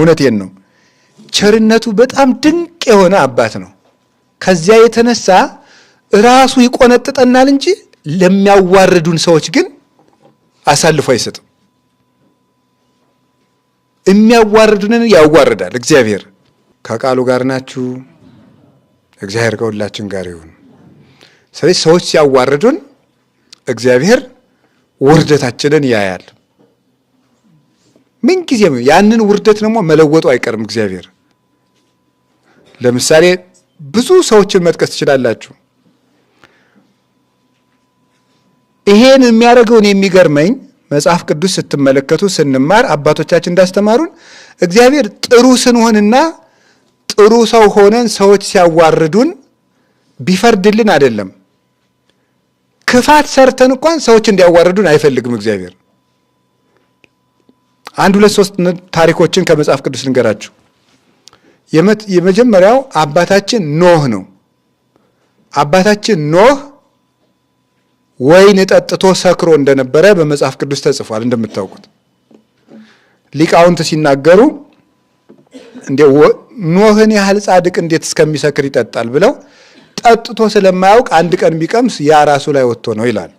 እውነቴን ነው። ቸርነቱ በጣም ድንቅ የሆነ አባት ነው። ከዚያ የተነሳ ራሱ ይቆነጥጠናል እንጂ ለሚያዋርዱን ሰዎች ግን አሳልፎ አይሰጥም። የሚያዋርዱንን ያዋርዳል እግዚአብሔር። ከቃሉ ጋር ናችሁ? እግዚአብሔር ከሁላችን ጋር ይሁን። ስለዚህ ሰዎች ሲያዋርዱን እግዚአብሔር ውርደታችንን ያያል። ምን ጊዜም ያንን ውርደት ደግሞ መለወጡ አይቀርም እግዚአብሔር። ለምሳሌ ብዙ ሰዎችን መጥቀስ ትችላላችሁ። ይሄን የሚያደርገውን የሚገርመኝ መጽሐፍ ቅዱስ ስትመለከቱ ስንማር አባቶቻችን እንዳስተማሩን እግዚአብሔር ጥሩ ስንሆንና ጥሩ ሰው ሆነን ሰዎች ሲያዋርዱን ቢፈርድልን አይደለም። ክፋት ሰርተን እንኳን ሰዎች እንዲያዋርዱን አይፈልግም እግዚአብሔር። አንድ ሁለት ሶስት ታሪኮችን ከመጽሐፍ ቅዱስ ልንገራችሁ። የመጀመሪያው አባታችን ኖህ ነው። አባታችን ኖህ ወይን ጠጥቶ ሰክሮ እንደነበረ በመጽሐፍ ቅዱስ ተጽፏል። እንደምታውቁት ሊቃውንት ሲናገሩ ኖህን ያህል ጻድቅ እንዴት እስከሚሰክር ይጠጣል ብለው ጠጥቶ ስለማያውቅ አንድ ቀን ቢቀምስ ያ ራሱ ላይ ወጥቶ ነው ይላል።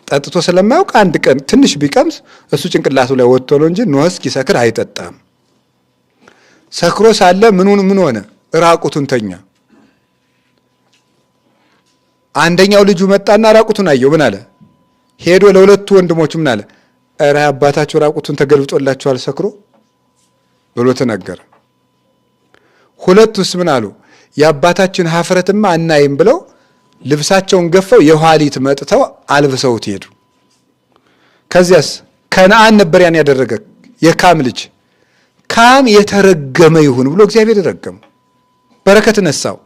ጠጥቶ ስለማያውቅ አንድ ቀን ትንሽ ቢቀምስ እሱ ጭንቅላቱ ላይ ወጥቶ ነው እንጂ ኖህ እስኪሰክር አይጠጣም። ሰክሮ ሳለ ምን ሆነ? ራቁቱን ተኛ። አንደኛው ልጁ መጣና ራቁቱን አየው። ምን አለ? ሄዶ ለሁለቱ ወንድሞቹ ምን አለ? እረ አባታችሁ ራቁቱን ተገልብጦላችኋል ሰክሮ ብሎ ተናገረ። ሁለቱስ ምን አሉ? የአባታችን ሀፍረትማ አናይም ብለው ልብሳቸውን ገፈው የኋሊት መጥተው አልብሰውት ሄዱ። ከዚያስ ከነአን ነበር ያን ያደረገ የካም ልጅ። ካም የተረገመ ይሁን ብሎ እግዚአብሔር ረገመው፣ በረከት ነሳው።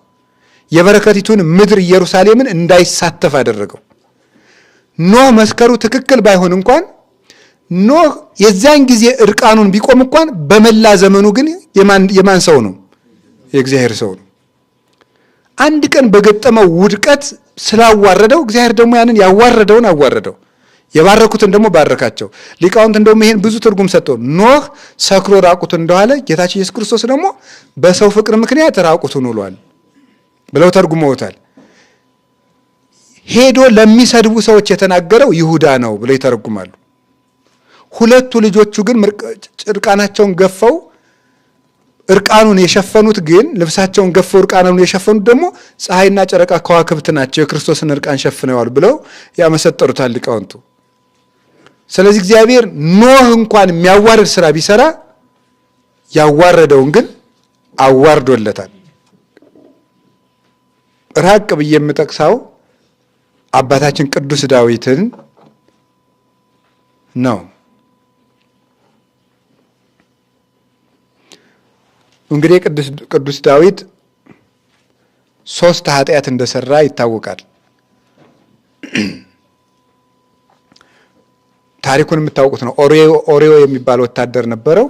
የበረከቲቱን ምድር ኢየሩሳሌምን እንዳይሳተፍ አደረገው። ኖህ መስከሩ ትክክል ባይሆን እንኳን ኖህ የዛን ጊዜ እርቃኑን ቢቆም እንኳን በመላ ዘመኑ ግን የማን ሰው ነው? የእግዚአብሔር ሰው ነው። አንድ ቀን በገጠመው ውድቀት ስላዋረደው እግዚአብሔር ደግሞ ያንን ያዋረደውን አዋረደው፣ የባረኩትን ደግሞ ባረካቸው። ሊቃውንት እንደውም ይሄን ብዙ ትርጉም ሰጥተው ኖህ ሰክሮ ራቁቱን እንደዋለ ጌታችን ኢየሱስ ክርስቶስ ደግሞ በሰው ፍቅር ምክንያት ራቁቱን ውሏል ብለው ተርጉመውታል። ሄዶ ለሚሰድቡ ሰዎች የተናገረው ይሁዳ ነው ብለው ይተረጉማሉ። ሁለቱ ልጆቹ ግን እርቃናቸውን ገፈው እርቃኑን የሸፈኑት ግን ልብሳቸውን ገፈው እርቃኑን የሸፈኑት ደግሞ ፀሐይና ጨረቃ ከዋክብት ናቸው፣ የክርስቶስን እርቃን ሸፍነዋል ብለው ያመሰጠሩታል ሊቃውንቱ። ስለዚህ እግዚአብሔር ኖህ እንኳን የሚያዋርድ ስራ ቢሰራ ያዋረደውን ግን አዋርዶለታል። ራቅ ብዬ የምጠቅሰው አባታችን ቅዱስ ዳዊትን ነው። እንግዲህ ቅዱስ ዳዊት 3 ኃጢአት እንደሰራ ይታወቃል። ታሪኩን የምታውቁት ነው። ኦሪዮ የሚባል ወታደር ነበረው።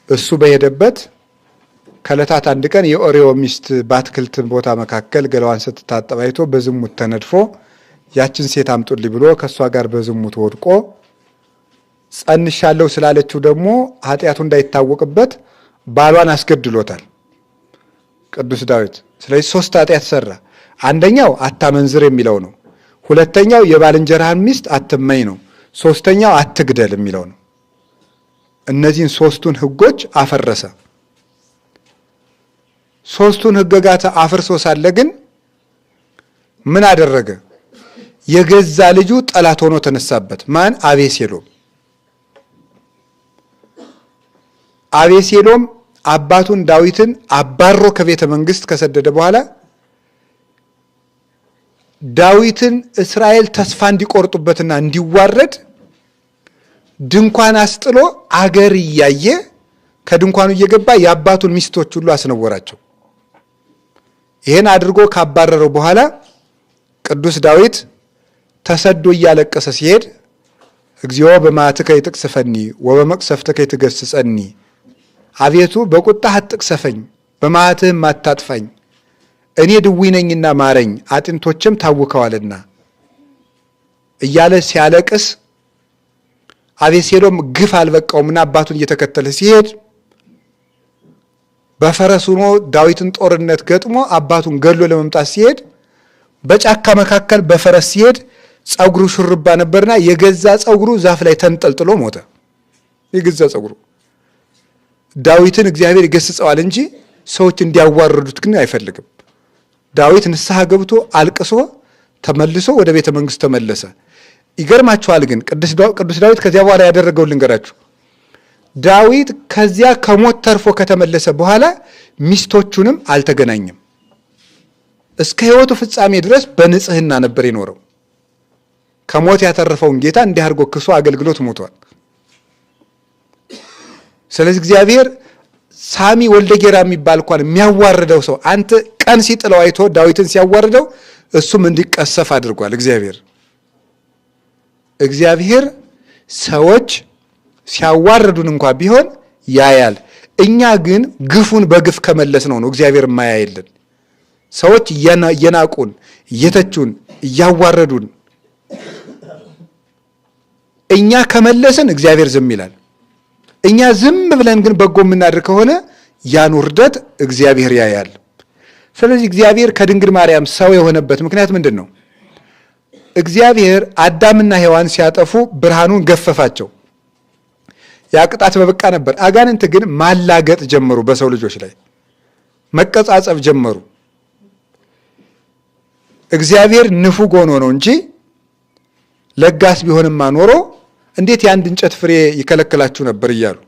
እሱ በሄደበት ከዕለታት አንድ ቀን የኦሪዮ ሚስት በአትክልት ቦታ መካከል ገላዋን ስትታጠብ አይቶ በዝሙት ተነድፎ ያችን ሴት አምጡልኝ ብሎ ከእሷ ጋር በዝሙት ወድቆ ጸንሻለሁ ስላለችው ደግሞ ኃጢአቱ እንዳይታወቅበት ባሏን አስገድሎታል ቅዱስ ዳዊት። ስለዚህ 3 ኃጢአት ሰራ። አንደኛው አታመንዝር የሚለው ነው። ሁለተኛው የባልንጀራህን ሚስት አትመኝ ነው። ሶስተኛው አትግደል የሚለው ነው። እነዚህን 3ቱን ሕጎች አፈረሰ። 3ቱን ሕግጋት አፍርሶ ሳለ ግን ምን አደረገ? የገዛ ልጁ ጠላት ሆኖ ተነሳበት። ማን? አቤሴሎም። አቤሴሎም አባቱን ዳዊትን አባሮ ከቤተ መንግስት ከሰደደ በኋላ ዳዊትን እስራኤል ተስፋ እንዲቆርጡበትና እንዲዋረድ ድንኳን አስጥሎ አገር እያየ ከድንኳኑ እየገባ የአባቱን ሚስቶች ሁሉ አስነወራቸው። ይሄን አድርጎ ካባረረው በኋላ ቅዱስ ዳዊት ተሰዶ እያለቀሰ ሲሄድ እግዚኦ በመዓትከ ይትቅሰፈኒ ወበመቅሰፍትከ ይትገሥጸኒ፣ አቤቱ በቁጣህ አትቅሰፈኝ በመዓትህም አታጥፋኝ፣ እኔ ድውይ ነኝና ማረኝ አጥንቶችም ታውከዋልና እያለ ሲያለቅስ አቤሴሎም ግፍ አልበቃውምና አባቱን እየተከተለ ሲሄድ በፈረስ ሆኖ ዳዊትን ጦርነት ገጥሞ አባቱን ገሎ ለመምጣት ሲሄድ በጫካ መካከል በፈረስ ሲሄድ ጸጉሩ ሹርባ ነበርና የገዛ ጸጉሩ ዛፍ ላይ ተንጠልጥሎ ሞተ። የገዛ ጸጉሩ ዳዊትን እግዚአብሔር ይገስጸዋል እንጂ ሰዎች እንዲያዋርዱት ግን አይፈልግም። ዳዊት ንስሐ ገብቶ አልቅሶ ተመልሶ ወደ ቤተ መንግስት ተመለሰ። ይገርማችኋል ግን ቅዱስ ዳዊት ከዚያ በኋላ ያደረገው ልንገራችሁ። ዳዊት ከዚያ ከሞት ተርፎ ከተመለሰ በኋላ ሚስቶቹንም አልተገናኘም። እስከ ሕይወቱ ፍጻሜ ድረስ በንጽህና ነበር የኖረው። ከሞት ያተረፈውን ጌታ እንዲህ አድርጎ ክሶ አገልግሎት ሞቷል። ስለዚህ እግዚአብሔር ሳሚ ወልደ ጌራ የሚባል እንኳን የሚያዋርደው ሰው አንተ ቀን ሲጥለው አይቶ ዳዊትን ሲያዋርደው እሱም እንዲቀሰፍ አድርጓል። እግዚአብሔር ሰዎች ሲያዋርዱን እንኳን ቢሆን ያያል። እኛ ግን ግፉን በግፍ ከመለስ ነው እግዚአብሔር የማያይልን። ሰዎች እየናቁን እየተቹን እያዋረዱን እኛ ከመለስን እግዚአብሔር ዝም ይላል። እኛ ዝም ብለን ግን በጎ የምናደርግ ከሆነ ያን ውርደት እግዚአብሔር ያያል። ስለዚህ እግዚአብሔር ከድንግል ማርያም ሰው የሆነበት ምክንያት ምንድን ነው? እግዚአብሔር አዳምና ሔዋን ሲያጠፉ ብርሃኑን ገፈፋቸው። ያ ቅጣት በበቃ ነበር። አጋንንት ግን ማላገጥ ጀመሩ፣ በሰው ልጆች ላይ መቀጻጸፍ ጀመሩ። እግዚአብሔር ንፉግ ሆኖ ነው እንጂ ለጋስ ቢሆንማ ኖሮ እንዴት የአንድ እንጨት ፍሬ ይከለክላችሁ ነበር እያሉ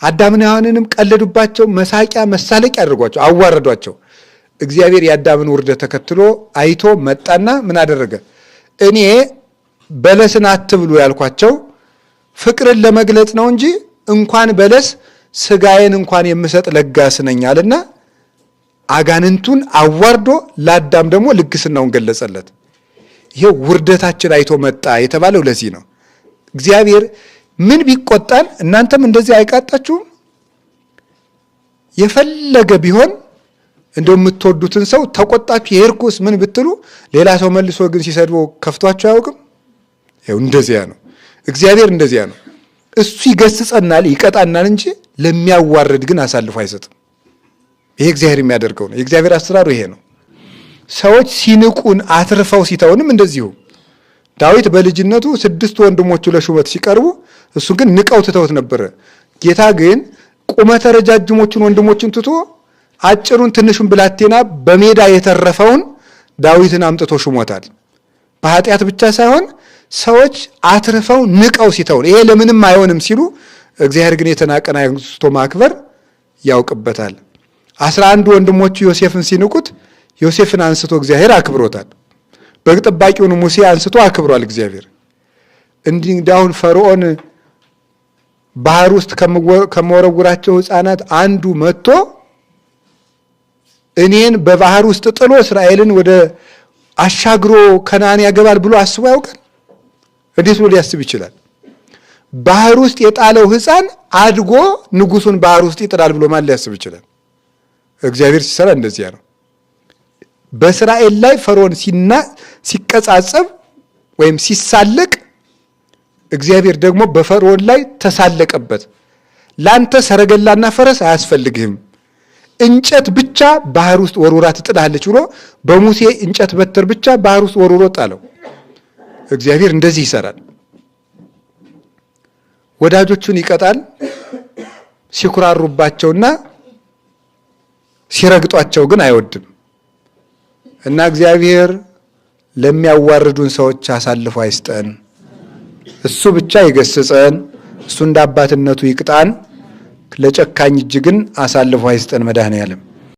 አዳምና ሔዋንንም ቀለዱባቸው። መሳቂያ መሳለቂያ አድርጓቸው፣ አዋረዷቸው። እግዚአብሔር የአዳምን ውርደት ተከትሎ አይቶ መጣና ምን አደረገ? እኔ በለስን አትብሉ ያልኳቸው ፍቅርን ለመግለጽ ነው እንጂ እንኳን በለስ ስጋዬን እንኳን የምሰጥ ለጋስ ነኝ አለና አጋንንቱን አዋርዶ ለአዳም ደግሞ ልግስናውን ገለጸለት። ይሄ ውርደታችን አይቶ መጣ የተባለው ለዚህ ነው። እግዚአብሔር ምን ቢቆጣን እናንተም እንደዚህ አይቃጣችሁም? የፈለገ ቢሆን እንደው የምትወዱትን ሰው ተቆጣችሁ የርኩስ ምን ብትሉ ሌላ ሰው መልሶ ግን ሲሰድበው ከፍቷችሁ አያውቅም? ይኸው እንደዚያ ነው። እግዚአብሔር እንደዚያ ነው። እሱ ይገስጸናል፣ ይቀጣናል እንጂ ለሚያዋርድ ግን አሳልፎ አይሰጥም። ይሄ እግዚአብሔር የሚያደርገው ነው። የእግዚአብሔር አሰራሩ ይሄ ነው። ሰዎች ሲንቁን አትርፈው ሲተውንም እንደዚሁ። ዳዊት በልጅነቱ 6 ወንድሞቹ ለሹመት ሲቀርቡ እሱ ግን ንቀው ትተውት ነበረ። ጌታ ግን ቁመተ ረጃጅሞቹን ወንድሞቹን ትቶ አጭሩን ትንሹን ብላቴና በሜዳ የተረፈውን ዳዊትን አምጥቶ ሹሞታል። በኃጢአት ብቻ ሳይሆን ሰዎች አትርፈው ንቀው ሲተውን ይሄ ለምንም አይሆንም ሲሉ እግዚአብሔር ግን የተናቀን አንስቶ ማክበር ያውቅበታል። 11 ወንድሞቹ ዮሴፍን ሲንቁት ዮሴፍን አንስቶ እግዚአብሔር አክብሮታል። በግ ጠባቂውን ሙሴ አንስቶ አክብሯል እግዚአብሔር። እንዲህ እንዳሁን ፈርዖን ባህር ውስጥ ከመወረውራቸው ሕፃናት አንዱ መጥቶ እኔን በባህር ውስጥ ጥሎ እስራኤልን ወደ አሻግሮ ከነዓን ያገባል ብሎ አስቦ ያውቃል? እንዴት ብሎ ሊያስብ ይችላል? ባህር ውስጥ የጣለው ሕፃን አድጎ ንጉሱን ባህር ውስጥ ይጥላል ብሎ ማን ሊያስብ ይችላል? እግዚአብሔር ሲሰራ እንደዚያ ነው። በእስራኤል ላይ ፈርዖን ሲቀጻጸብ ወይም ሲሳለቅ እግዚአብሔር ደግሞ በፈርዖን ላይ ተሳለቀበት። ላንተ ሰረገላና ፈረስ አያስፈልግህም፣ እንጨት ብቻ ባህር ውስጥ ወርውራ ትጥላለች ብሎ በሙሴ እንጨት በትር ብቻ ባህር ውስጥ ወርውሮ ጣለው። እግዚአብሔር እንደዚህ ይሰራል። ወዳጆቹን ይቀጣል ሲኩራሩባቸውና ሲረግጧቸው ግን አይወድም። እና እግዚአብሔር ለሚያዋርዱን ሰዎች አሳልፎ አይስጠን። እሱ ብቻ ይገስጸን፣ እሱ እንደ አባትነቱ ይቅጣን። ለጨካኝ እጅ ግን አሳልፎ አይስጠን መድኃኔዓለም።